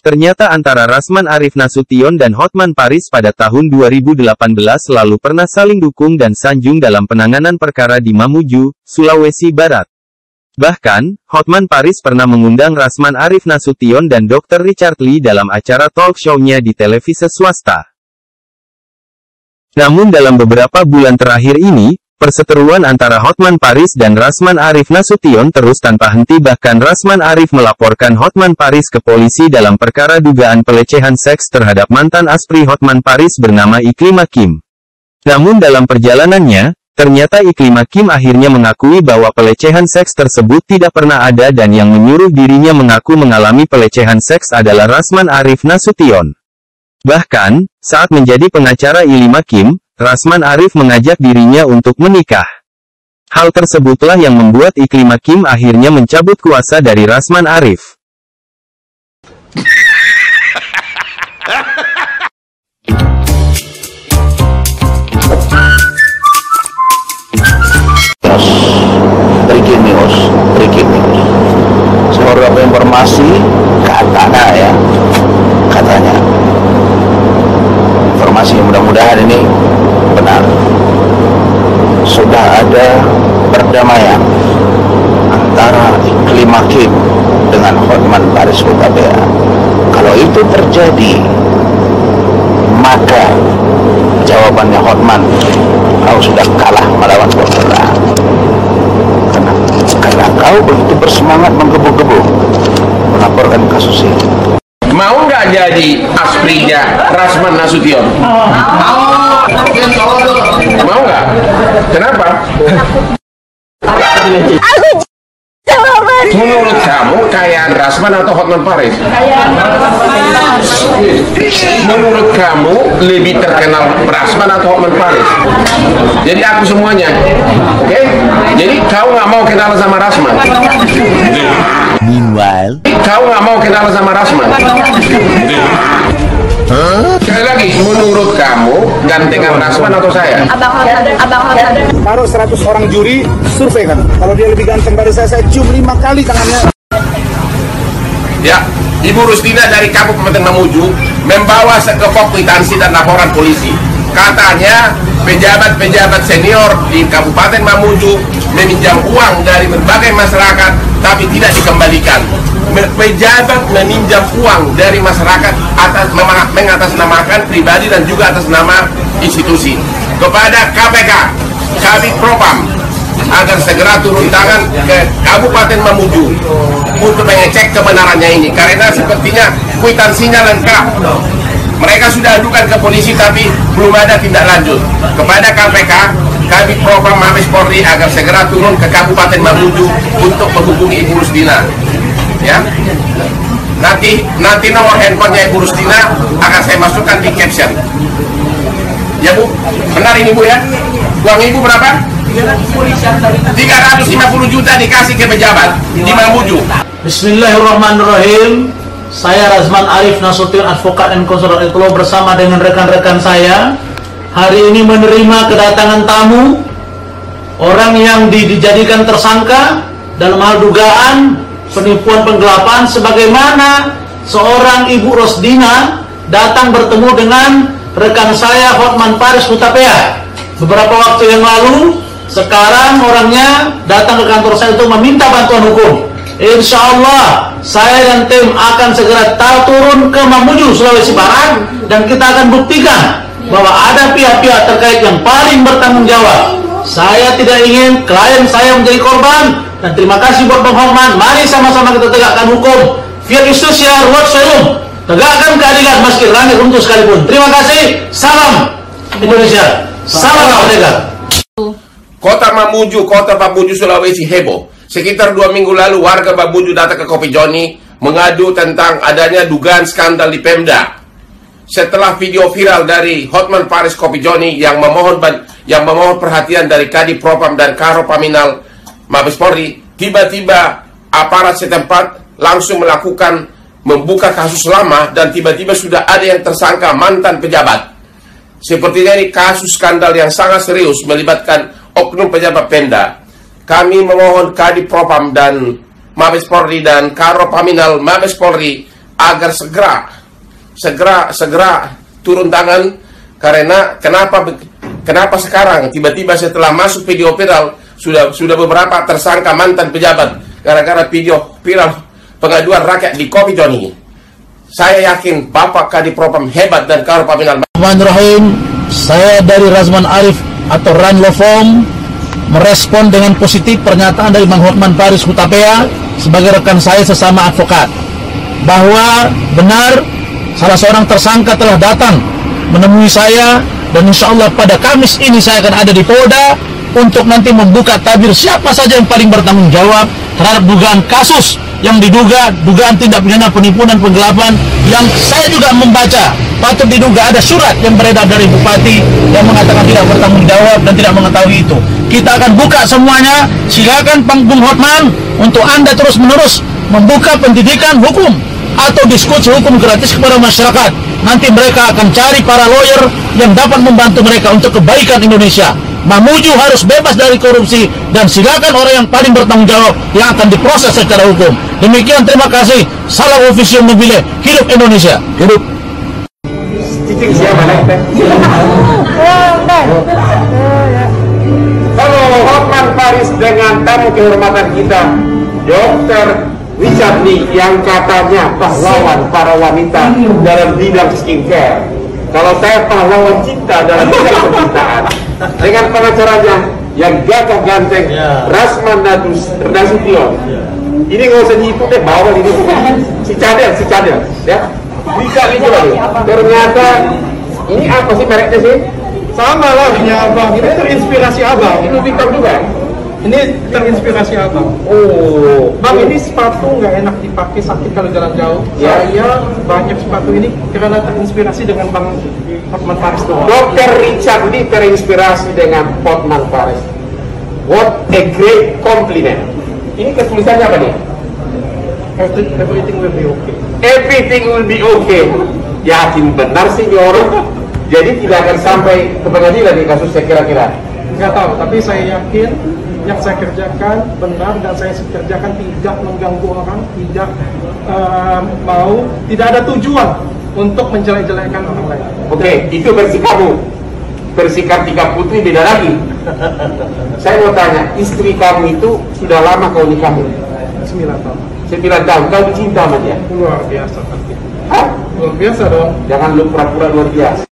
Ternyata antara Rasman Arif Nasution dan Hotman Paris pada tahun 2018 lalu pernah saling dukung dan sanjung dalam penanganan perkara di Mamuju, Sulawesi Barat. Bahkan, Hotman Paris pernah mengundang Rasman Arif Nasution dan Dr. Richard Lee dalam acara talk show-nya di televisi swasta. Namun dalam beberapa bulan terakhir ini, perseteruan antara Hotman Paris dan Rasman Arif Nasution terus tanpa henti, bahkan Rasman Arif melaporkan Hotman Paris ke polisi dalam perkara dugaan pelecehan seks terhadap mantan aspri Hotman Paris bernama Iklim Hakim. Namun dalam perjalanannya, ternyata Iklim Hakim akhirnya mengakui bahwa pelecehan seks tersebut tidak pernah ada dan yang menyuruh dirinya mengaku mengalami pelecehan seks adalah Rasman Arif Nasution. Bahkan, saat menjadi pengacara Iklim Hakim, Rasman Arif mengajak dirinya untuk menikah. Hal tersebutlah yang membuat Iklim Hakim akhirnya mencabut kuasa dari Rasman Arif. Breaking news. Saya dapat informasi katanya informasi mudah-mudahan ini benar. Sudah ada perdamaian antara Iklim Hakim dengan Hotman Paris Hutapea. Kalau itu terjadi, maka jawabannya Hotman, kau sudah kalah melawan Golkar. Karena kau begitu bersemangat menggebu-gebu melaporkan kasus ini. Mau nggak jadi asprinya Rasman Nasution? Mau nggak? Kenapa? Menurut kamu kayaan Rasman atau Hotman Paris? Menurut kamu lebih terkenal Rasman atau Hotman Paris? Jadi aku semuanya, oke? Jadi kau nggak mau kenal sama Rasman? Meanwhile, kau nggak mau kenal sama Rasman? Sekali lagi, menurut kamu gantengan Rasman atau saya? Abang Hasan. Taruh 100 orang juri, survei kan. Kalau dia lebih ganteng dari saya cium 5 kali tangannya. Ya, Ibu Rusdina dari Kabupaten Mamuju membawa sekepok kwitansi dan laporan polisi. Katanya pejabat-pejabat senior di Kabupaten Mamuju meminjam uang dari berbagai masyarakat tapi tidak dikembalikan. Pejabat meminjam uang dari masyarakat mengatasnamakan pribadi dan juga atas nama institusi. Kepada KPK, Kabid Propam, agar segera turun tangan ke Kabupaten Mamuju untuk mengecek kebenarannya ini, karena sepertinya kwitansinya lengkap. Mereka sudah adukan ke polisi tapi belum ada tindak lanjut. Kepada KPK, Kabid Propam Mabes Polri agar segera turun ke Kabupaten Mamuju untuk menghubungi Ibu Rusdina. Ya, nanti nomor handphonenya Ibu Rusdina akan saya masukkan di caption. Ya Bu, benar ini Bu ya? Uang Ibu berapa? 350 juta dikasih ke pejabat di Mamuju. Bismillahirrahmanirrahim. Saya Rasman Arif Nasution, advokat dan konselor Ekolo, bersama dengan rekan-rekan saya hari ini menerima kedatangan tamu orang yang dijadikan tersangka dalam hal dugaan penipuan penggelapan, sebagaimana seorang Ibu Rusdina datang bertemu dengan rekan saya Hotman Paris Hutapea beberapa waktu yang lalu. Sekarang orangnya datang ke kantor saya untuk meminta bantuan hukum. Insya Allah saya dan tim akan segera turun ke Mamuju, Sulawesi Barat, dan kita akan buktikan bahwa ada pihak-pihak terkait yang paling bertanggung jawab. Saya tidak ingin klien saya menjadi korban, dan terima kasih buat Bang Hotman. Mari sama-sama kita tegakkan hukum. Via Justicia Ruwet Soyum, tegakkan keadilan meski langit runtuh sekalipun. Terima kasih. Salam Indonesia. Salam Merdeka. Kota Mamuju, Sulawesi heboh. Sekitar 2 minggu lalu warga Mamuju datang ke Kopi Joni mengadu tentang adanya dugaan skandal di Pemda. Setelah video viral dari Hotman Paris Kopi Joni yang memohon perhatian dari Kadif Propam dan Karo Paminal Mabes Polri, tiba-tiba aparat setempat langsung membuka kasus lama dan tiba-tiba sudah ada yang tersangka mantan pejabat. Sepertinya ini kasus skandal yang sangat serius melibatkan oknum pejabat Pemda. Kami memohon Kadif Propam dan Mabes Polri dan Karo Paminal Mabes Polri agar segera turun tangan, karena kenapa sekarang tiba-tiba setelah masuk video viral sudah beberapa tersangka mantan pejabat gara-gara video viral pengaduan rakyat di Kopi John ini. Saya yakin Bapak Kadipropam hebat dan Karopaminal. Bismillahirrahmanirrahim. Saya dari Razman Arif atau Ranlofom merespon dengan positif pernyataan dari Bang Hotman Paris Hutapea sebagai rekan saya sesama advokat, bahwa benar salah seorang tersangka telah datang menemui saya, dan insya Allah pada Kamis ini saya akan ada di Polda untuk nanti membuka tabir siapa saja yang paling bertanggung jawab terhadap dugaan kasus yang dugaan tindak pidana penipuan dan penggelapan, yang saya juga membaca patut diduga ada surat yang beredar dari Bupati yang mengatakan tidak bertanggung jawab dan tidak mengetahui itu. Kita akan buka semuanya. Silakan Bung Hotman untuk Anda terus-menerus membuka pendidikan hukum atau diskusi hukum gratis kepada masyarakat. Nanti mereka akan cari para lawyer yang dapat membantu mereka untuk kebaikan Indonesia. Mamuju harus bebas dari korupsi, dan silakan orang yang paling bertanggung jawab yang akan diproses secara hukum. Demikian, terima kasih. Salam official mobile. Hidup Indonesia. Hidup. Halo Hotman Paris dengan tamu kehormatan kita, Dr. Richard Lee, yang katanya pahlawan para wanita dalam bidang skincare. Kalau saya pahlawan cinta dalam bidang percintaan, dengan pengacaranya yang gagah ganteng, Rasman Nasution. Ini nggak usah nyiput deh, bawa ini si cadel, ya. Bisa gitu lagi. Ternyata ini apa sih mereknya sih? Sama lah, punya abang. Ini terinspirasi abang. Itu bintang juga. Ini terinspirasi abang. Oh, Bang, ini sepatu nggak enak dipakai sakit kalau jalan jauh. Ya. Saya banyak sepatu ini karena terinspirasi dengan Bang Hotman Paris doang. Dr. Richard Lee terinspirasi dengan Hotman Paris. What a great compliment. Ini ketulisannya apa nih? Everything will be okay. Everything will be okay. Yakin benar sih ini orang. Jadi tidak akan sampai ke pengadilan di kasusnya kira-kira. Nggak tahu, tapi saya yakin yang saya kerjakan benar, dan saya kerjakan tidak mengganggu orang, tidak tidak ada tujuan untuk menjelek-jelekkan orang lain. Oke, itu versi kamu. Versi Kartika Putri beda lagi. Saya mau tanya, istri kamu itu sudah lama kau nikahin? 9 tahun. 9 tahun, kau cinta sama dia? Luar biasa. Hah? Luar biasa dong. Jangan lu pura-pura luar biasa.